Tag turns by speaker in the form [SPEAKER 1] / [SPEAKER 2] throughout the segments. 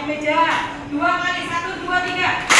[SPEAKER 1] pakai meja. 2 kali 1, 2, 3.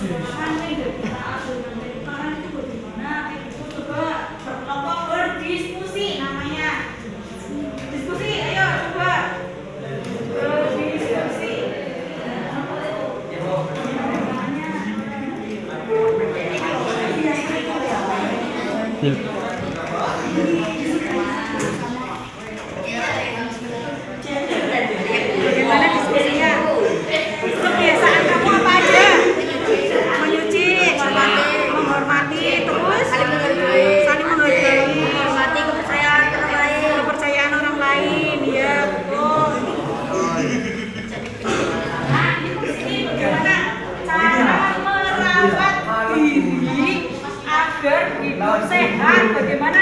[SPEAKER 1] Sekarang itu bagaimana? Itu coba berkelompok berdiskusi namanya. Diskusi, ayo coba berdiskusi. Bagaimana diskusinya? Kebiasaan kamu apa aja? Menyuci, menghormati, terus saling menghargai, menghormati kepercayaan orang lain, ya betul. Nah, ini bagaimana cara merawat diri agar hidup sehat? Bagaimana?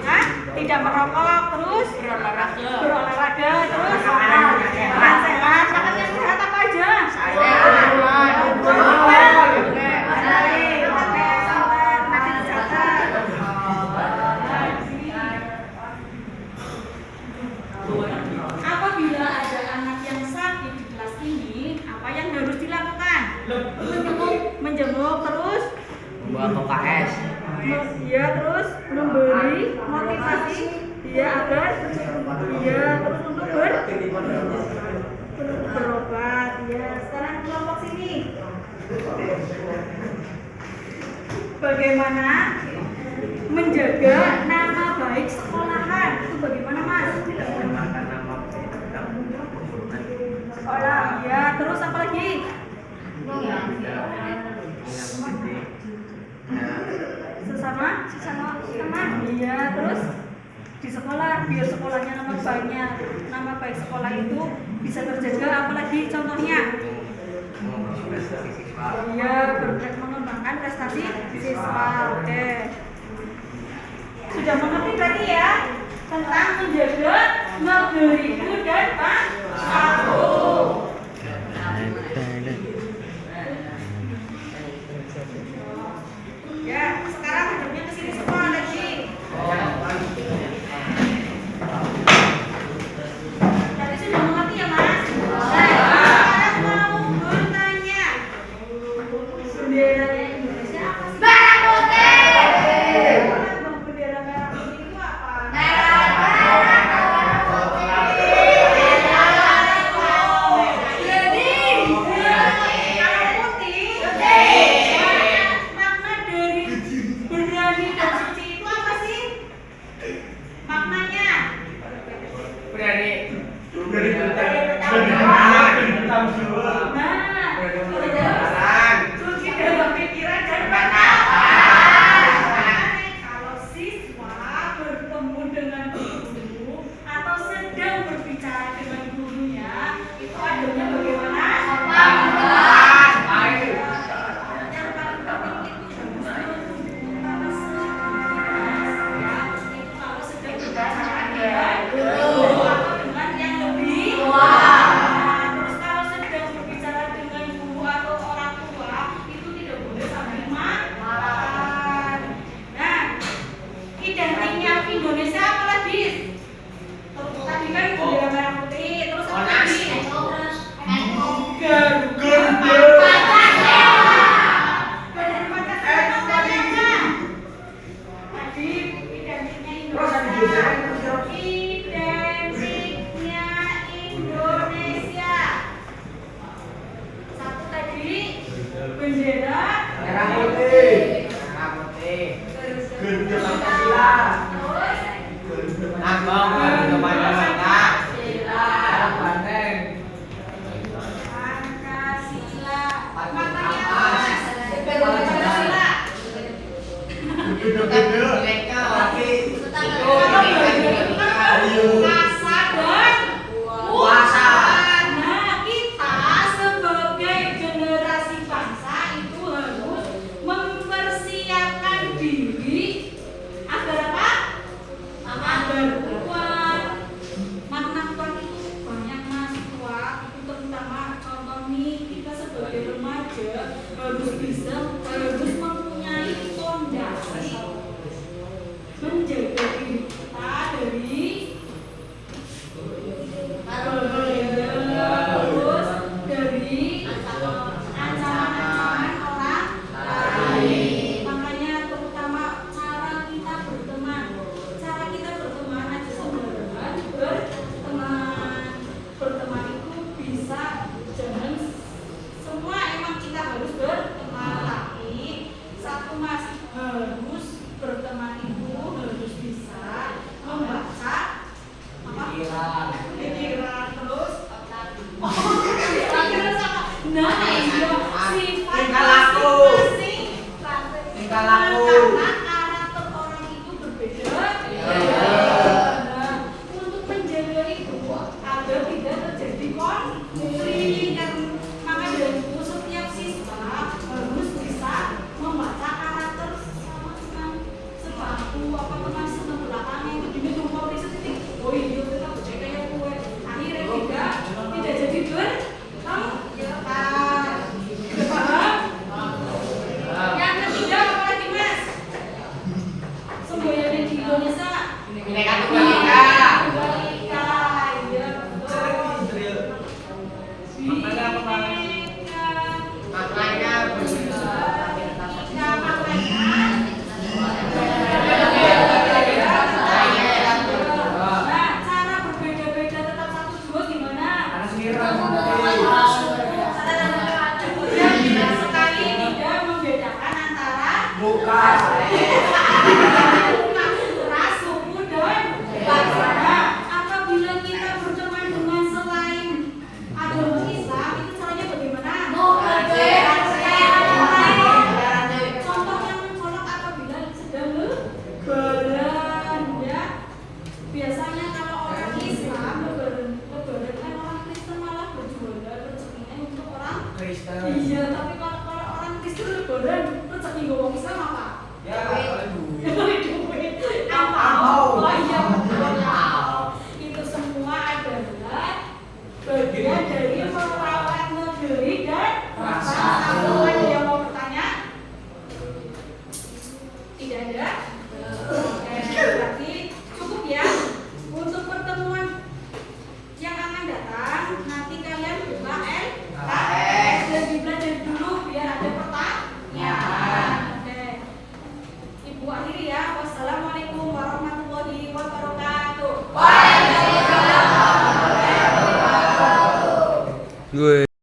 [SPEAKER 1] Hah? Tidak merokok, terus berolahraga, terus makan sehat. Makan yang sehat apa aja? Apabila ada anak yang sakit di kelas ini, apa yang harus dilakukan? Menjenguk, terus
[SPEAKER 2] Membuat UKS.
[SPEAKER 1] ya, terus memberi motivasi dia agar dia terus untuk berobat. Ya, sekarang kelompok sini. Bagaimana menjaga nama baik sekolahan? Itu bagaimana, Mas? Sekolah. Ya, terus apa lagi? Sesama teman. Iya, terus di sekolah biar sekolahnya nama baik sekolah itu bisa terjaga. Apalagi contohnya? Iya, mengembangkan prestasi siswa. Oke. Sudah mengerti berarti ya tentang menjaga negeriku dan bangsaku. Ya, sekarang hidupnya ke sini semua lagi. Tadi sudah mengerti ya, Mas? Sekarang mau bertanya. Bendera Indonesia apa sih? Merah putih. Bendera merah putih itu apa? Merah Terus kalau sedang berbicara Kemudian tidak sekali tidak membedakan antara
[SPEAKER 3] Bukan.
[SPEAKER 1] ras, suku, dan bangsa. Apabila kita berteman dengan selain agama Islam, itu caranya bagaimana? Contoh yang mencolok apabila sedang lebaran, ya. Biasanya kalau orang Islam lebaran kan orang Kristen malah berjualan rezekinya untuk orang
[SPEAKER 3] Kristen.
[SPEAKER 1] Iya, tapi kalau orang Kristen lebaran rezeki wong Islam apa?
[SPEAKER 3] Ya, aduh.
[SPEAKER 1] Duit. Apa? Oh iya, betul. Itu semua adalah bagian dari merawat negeri dan bangsa. Apa ada yang mau bertanya? Tidak ada? Oke, berarti cukup ya untuk pertemuan yang akan datang. Nanti kalian buka LKS dan dibelajar dulu biar ada pertanyaan. Oke, Ibu akhiri ya. Wassalamualaikum warahmatullahi wabarakatuh.
[SPEAKER 2] Gue.